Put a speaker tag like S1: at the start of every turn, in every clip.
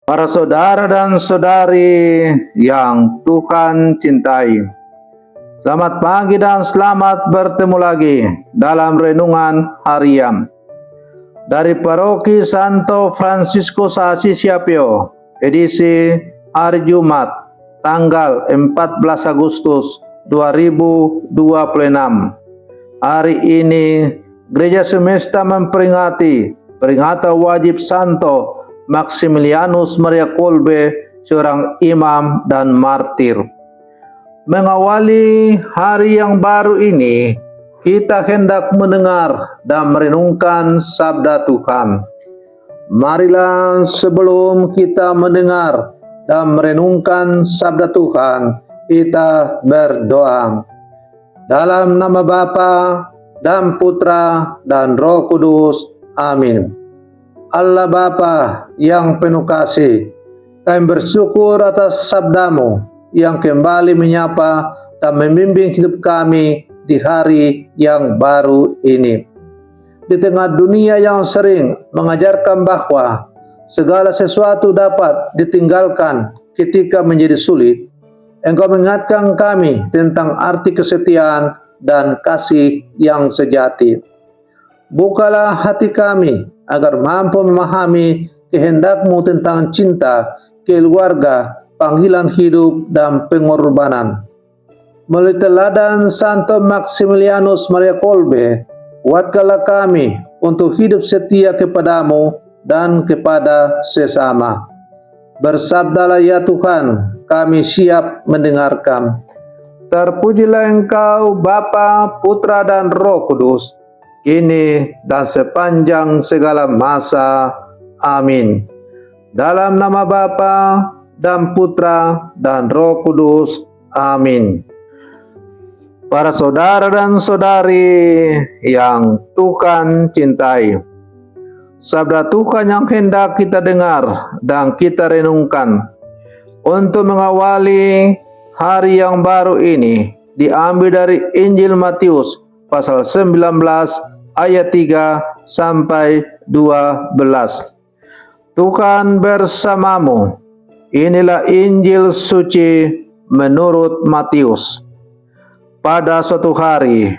S1: Para saudara dan saudari yang Tuhan cintai, selamat pagi dan selamat bertemu lagi dalam renungan harian dari Paroki Santo Fransiskus Assisi Apio, edisi hari Jumat, tanggal 14 Agustus 2026. Hari ini Gereja Semesta memperingati peringatan wajib Santo Maximilianus Maria Kolbe, seorang imam dan martir. Mengawali hari yang baru ini, kita hendak mendengar dan merenungkan sabda Tuhan. Marilah sebelum kita mendengar dan merenungkan sabda Tuhan, kita berdoa. Dalam nama Bapa dan Putra dan Roh Kudus. Amin. Allah Bapa yang penuh kasih, kami bersyukur atas sabdamu yang kembali menyapa dan membimbing hidup kami di hari yang baru ini. Di tengah dunia yang sering mengajarkan bahwa segala sesuatu dapat ditinggalkan ketika menjadi sulit, Engkau mengingatkan kami tentang arti kesetiaan dan kasih yang sejati. Bukalah hati kami agar mampu memahami kehendak-Mu tentang cinta, keluarga, panggilan hidup, dan pengorbanan. Melalui teladan Santo Maximilianus Maria Kolbe, kuatkanlah kami untuk hidup setia kepadamu dan kepada sesama. Bersabdalah ya Tuhan, kami siap mendengarkan. Terpujilah Engkau Bapa, Putra, dan Roh Kudus, kini dan sepanjang segala masa. Amin. Dalam nama Bapa dan Putra dan Roh Kudus. Amin. Para saudara dan saudari yang Tuhan cintai, sabda Tuhan yang hendak kita dengar dan kita renungkan untuk mengawali hari yang baru ini diambil dari Injil Matius pasal 19 ayat 3 sampai 12. Tuhan bersamamu. Inilah Injil suci menurut Matius. Pada suatu hari,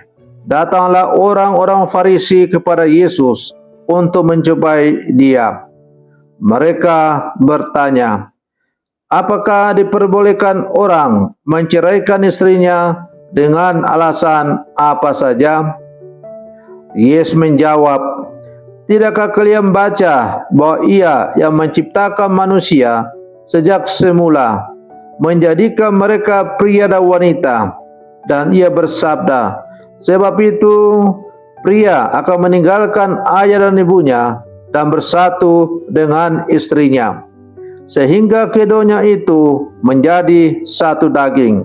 S1: datanglah orang-orang Farisi kepada Yesus untuk mencobai Dia. Mereka bertanya, apakah diperbolehkan orang menceraikan istrinya dengan alasan apa saja? Yesus menjawab, tidakkah kalian baca bahwa Ia yang menciptakan manusia sejak semula, menjadikan mereka pria dan wanita, dan Ia bersabda, sebab itu pria akan meninggalkan ayah dan ibunya dan bersatu dengan istrinya, sehingga keduanya itu menjadi satu daging.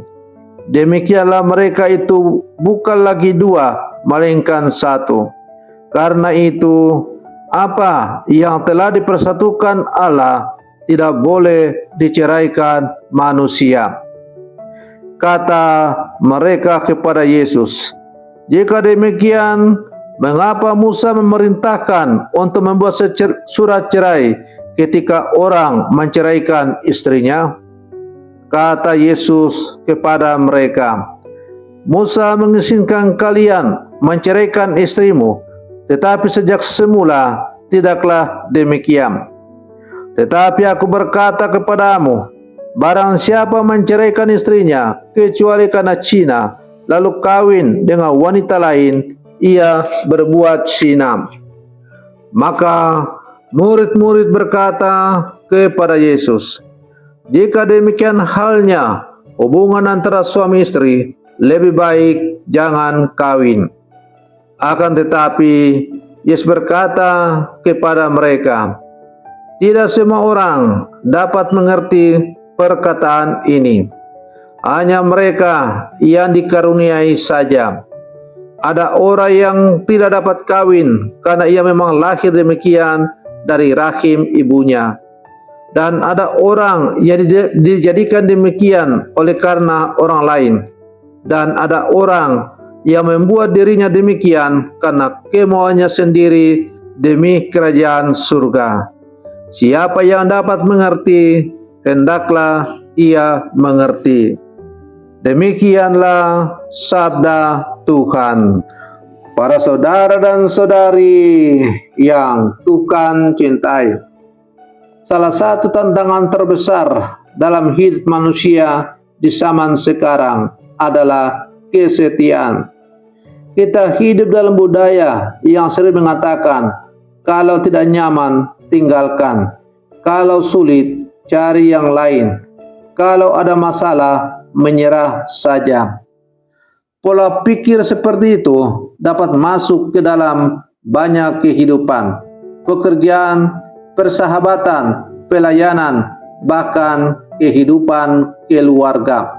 S1: Demikianlah mereka itu bukan lagi dua, melainkan satu. Karena itu, apa yang telah dipersatukan Allah tidak boleh diceraikan manusia. Kata mereka kepada Yesus, jika demikian, mengapa Musa memerintahkan untuk membuat surat cerai ketika orang menceraikan istrinya? Kata Yesus kepada mereka, Musa mengizinkan kalian menceraikan istrimu, tetapi sejak semula tidaklah demikian. Tetapi aku berkata kepadamu, barang siapa menceraikan istrinya kecuali karena zina, lalu kawin dengan wanita lain, ia berbuat zina. Maka murid-murid berkata kepada Yesus, jika demikian halnya, hubungan antara suami istri lebih baik jangan kawin. Akan tetapi Yesus berkata kepada mereka, tidak semua orang dapat mengerti perkataan ini, hanya mereka yang dikaruniai saja. Ada orang yang tidak dapat kawin karena ia memang lahir demikian dari rahim ibunya. Dan ada orang yang dijadikan demikian oleh karena orang lain. Dan ada orang yang membuat dirinya demikian karena kemauannya sendiri demi kerajaan surga. Siapa yang dapat mengerti, hendaklah ia mengerti. Demikianlah sabda Tuhan. Para saudara dan saudari yang Tuhan cintai, salah satu tantangan terbesar dalam hidup manusia di zaman sekarang adalah kesetiaan. Kita hidup dalam budaya yang sering mengatakan, kalau tidak nyaman, tinggalkan. Kalau sulit, cari yang lain. Kalau ada masalah, menyerah saja. Pola pikir seperti itu dapat masuk ke dalam banyak kehidupan, pekerjaan, persahabatan, pelayanan, bahkan kehidupan keluarga.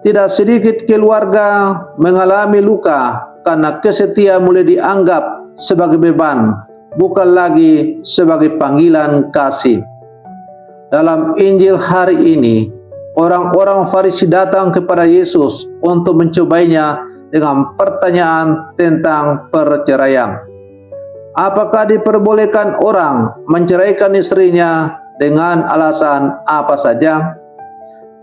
S1: Tidak sedikit keluarga mengalami luka karena kesetiaan mulai dianggap sebagai beban, bukan lagi sebagai panggilan kasih. Dalam Injil hari ini, orang-orang Farisi datang kepada Yesus untuk mencobainya dengan pertanyaan tentang perceraian. Apakah diperbolehkan orang menceraikan istrinya dengan alasan apa saja?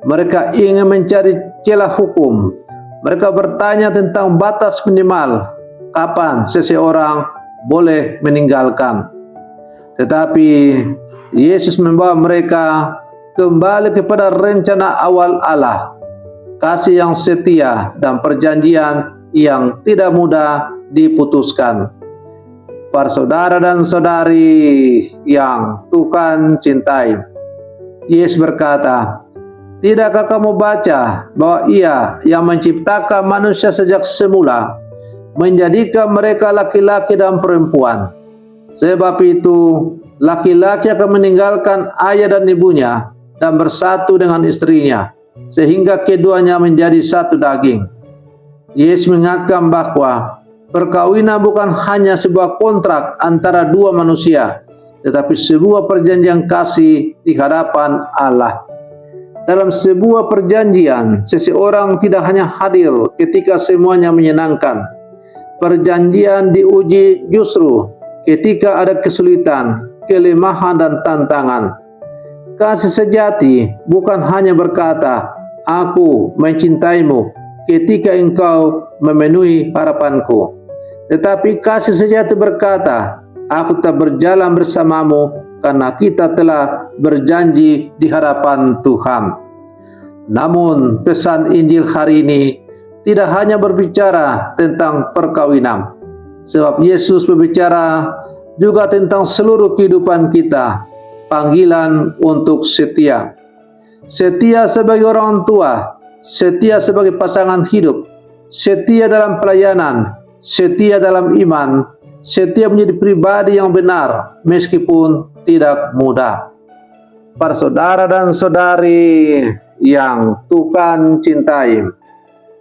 S1: Mereka ingin mencari celah hukum. Mereka bertanya tentang batas minimal, kapan seseorang boleh meninggalkan. Tetapi Yesus membawa mereka kembali kepada rencana awal Allah, kasih yang setia dan perjanjian yang tidak mudah diputuskan. Para saudara dan saudari yang Tuhan cintai, Yesus berkata, tidakkah kamu baca bahwa Ia yang menciptakan manusia sejak semula menjadikan mereka laki-laki dan perempuan? Sebab itu, laki-laki akan meninggalkan ayah dan ibunya dan bersatu dengan istrinya, sehingga keduanya menjadi satu daging. Yesus mengingatkan bahwa perkawinan bukan hanya sebuah kontrak antara dua manusia, tetapi sebuah perjanjian kasih di hadapan Allah. Dalam sebuah perjanjian, seseorang tidak hanya hadir ketika semuanya menyenangkan. Perjanjian diuji justru ketika ada kesulitan, kelemahan, dan tantangan. Kasih sejati bukan hanya berkata, "Aku mencintaimu," ketika engkau memenuhi harapanku. Tetapi kasih sejati berkata, "Aku tetap berjalan bersamamu karena kita telah berjanji di hadapan Tuhan." Namun pesan Injil hari ini tidak hanya berbicara tentang perkawinan, sebab Yesus berbicara juga tentang seluruh kehidupan kita, panggilan untuk setia. Setia sebagai orang tua, setia sebagai pasangan hidup, setia dalam pelayanan, setia dalam iman, setia menjadi pribadi yang benar meskipun tidak mudah. Para saudara dan saudari yang Tuhan cintai,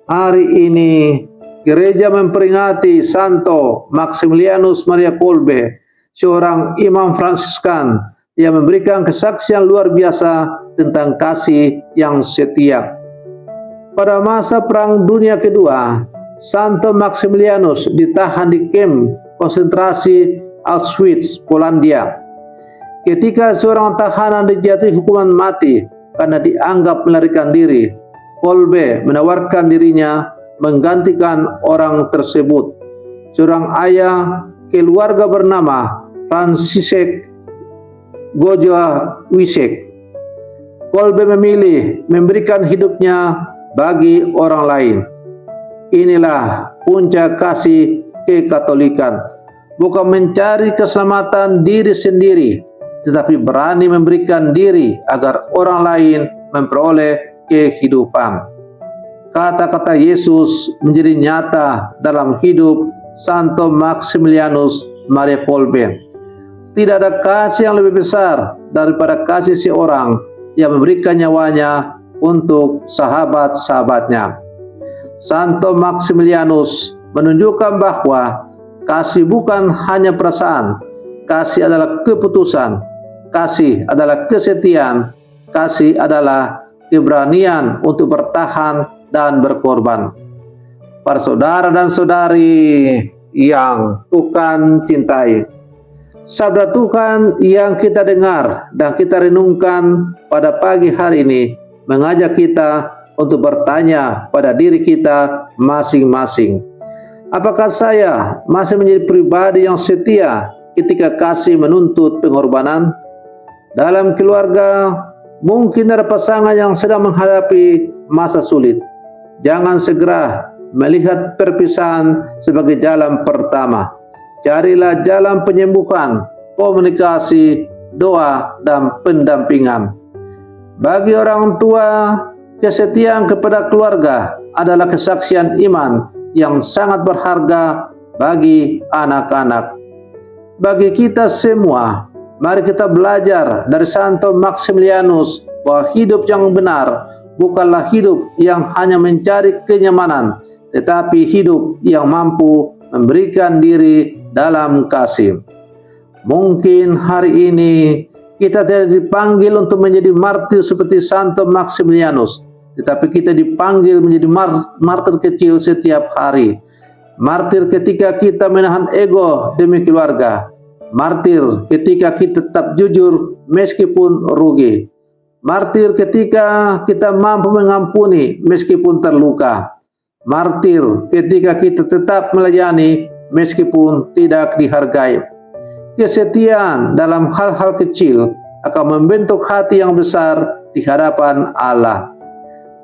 S1: hari ini gereja memperingati Santo Maximilianus Maria Kolbe, seorang imam Fransiskan yang memberikan kesaksian luar biasa tentang kasih yang setia. Pada masa Perang Dunia Kedua, Santo Maximilianus ditahan di kamp konsentrasi Auschwitz, Polandia. Ketika seorang tahanan dijatuhi hukuman mati karena dianggap melarikan diri, Kolbe menawarkan dirinya menggantikan orang tersebut. Seorang ayah keluarga bernama Franciszek Gojowisek. Kolbe memilih memberikan hidupnya bagi orang lain. Inilah puncak kasih kekatolikan, bukan mencari keselamatan diri sendiri, tetapi berani memberikan diri agar orang lain memperoleh kehidupan. Kata-kata Yesus menjadi nyata dalam hidup Santo Maximilianus Maria Kolbe. Tidak ada kasih yang lebih besar daripada kasih seorang yang memberikan nyawanya untuk sahabat-sahabatnya. Santo Maximilianus menunjukkan bahwa kasih bukan hanya perasaan, kasih adalah keputusan, kasih adalah kesetiaan, kasih adalah keberanian untuk bertahan dan berkorban. Para saudara dan saudari yang Tuhan cintai, Sabda Tuhan yang kita dengar dan kita renungkan pada pagi hari ini mengajak kita untuk bertanya pada diri kita masing-masing. Apakah saya masih menjadi pribadi yang setia ketika kasih menuntut pengorbanan? Dalam keluarga, mungkin ada pasangan yang sedang menghadapi masa sulit. Jangan segera melihat perpisahan sebagai jalan pertama. Carilah jalan penyembuhan, komunikasi, doa, dan pendampingan. Bagi orang tua, kesetiaan kepada keluarga adalah kesaksian iman yang sangat berharga bagi anak-anak. Bagi kita semua, mari kita belajar dari Santo Maximilianus bahwa hidup yang benar bukanlah hidup yang hanya mencari kenyamanan, tetapi hidup yang mampu memberikan diri dalam kasih. Mungkin hari ini kita tidak dipanggil untuk menjadi martir seperti Santo Maximilianus, tetapi kita dipanggil menjadi martir kecil setiap hari. Martir ketika kita menahan ego demi keluarga. Martir ketika kita tetap jujur meskipun rugi. Martir ketika kita mampu mengampuni meskipun terluka. Martir ketika kita tetap melayani meskipun tidak dihargai. Kesetiaan dalam hal-hal kecil akan membentuk hati yang besar di hadapan Allah.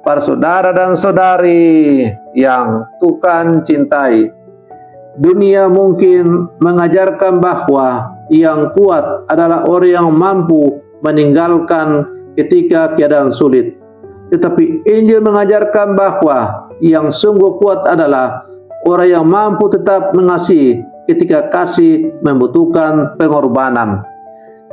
S1: Para saudara dan saudari yang Tuhan cintai, dunia mungkin mengajarkan bahwa yang kuat adalah orang yang mampu meninggalkan ketika keadaan sulit. Tetapi Injil mengajarkan bahwa yang sungguh kuat adalah orang yang mampu tetap mengasihi ketika kasih membutuhkan pengorbanan.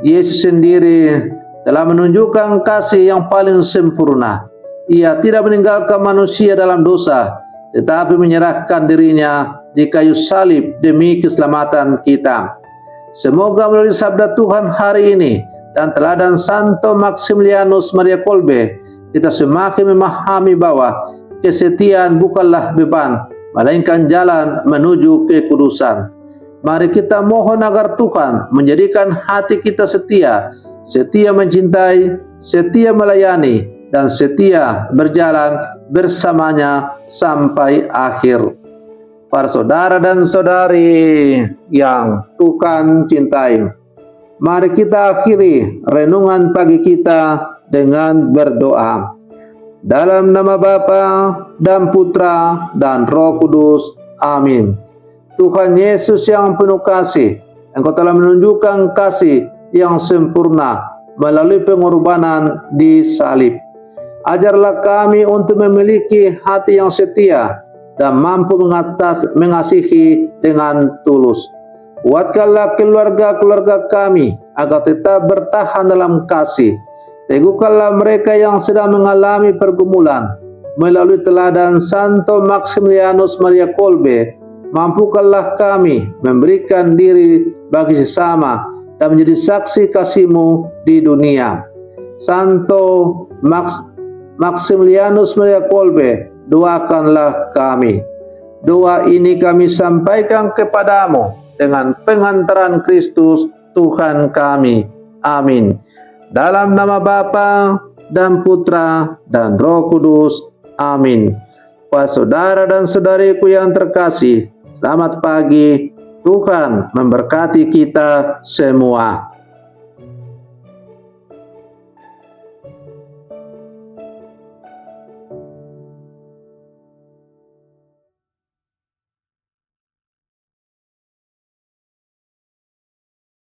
S1: Yesus sendiri telah menunjukkan kasih yang paling sempurna. Ia tidak meninggalkan manusia dalam dosa, tetapi menyerahkan dirinya di kayu salib demi keselamatan kita. Semoga melalui sabda Tuhan hari ini dan teladan Santo Maximilianus Maria Kolbe, kita semakin memahami bahwa kesetiaan bukanlah beban, melainkan jalan menuju kekudusan. Mari kita mohon agar Tuhan menjadikan hati kita setia, setia mencintai, setia melayani, dan setia berjalan bersamanya sampai akhir. Para saudara dan saudari yang Tuhan cintai, mari kita akhiri renungan pagi kita dengan berdoa. Dalam nama Bapa dan Putra dan Roh Kudus. Amin. Tuhan Yesus yang penuh kasih, Engkau telah menunjukkan kasih yang sempurna melalui pengorbanan di salib. Ajarlah kami untuk memiliki hati yang setia dan mampu mengasihi dengan tulus. Kuatkanlah keluarga-keluarga kami agar tetap bertahan dalam kasih. Teguhkanlah mereka yang sedang mengalami pergumulan. Melalui teladan Santo Maximilianus Maria Kolbe, mampukanlah kami memberikan diri bagi sesama dan menjadi saksi kasih-Mu di dunia. Santo Maximilianus Maria Kolbe, doakanlah kami. Doa ini kami sampaikan kepadamu dengan pengantaran Kristus Tuhan kami. Amin. Dalam nama Bapa dan Putra dan Roh Kudus. Amin. Para saudara dan saudariku yang terkasih, selamat pagi. Tuhan memberkati kita semua.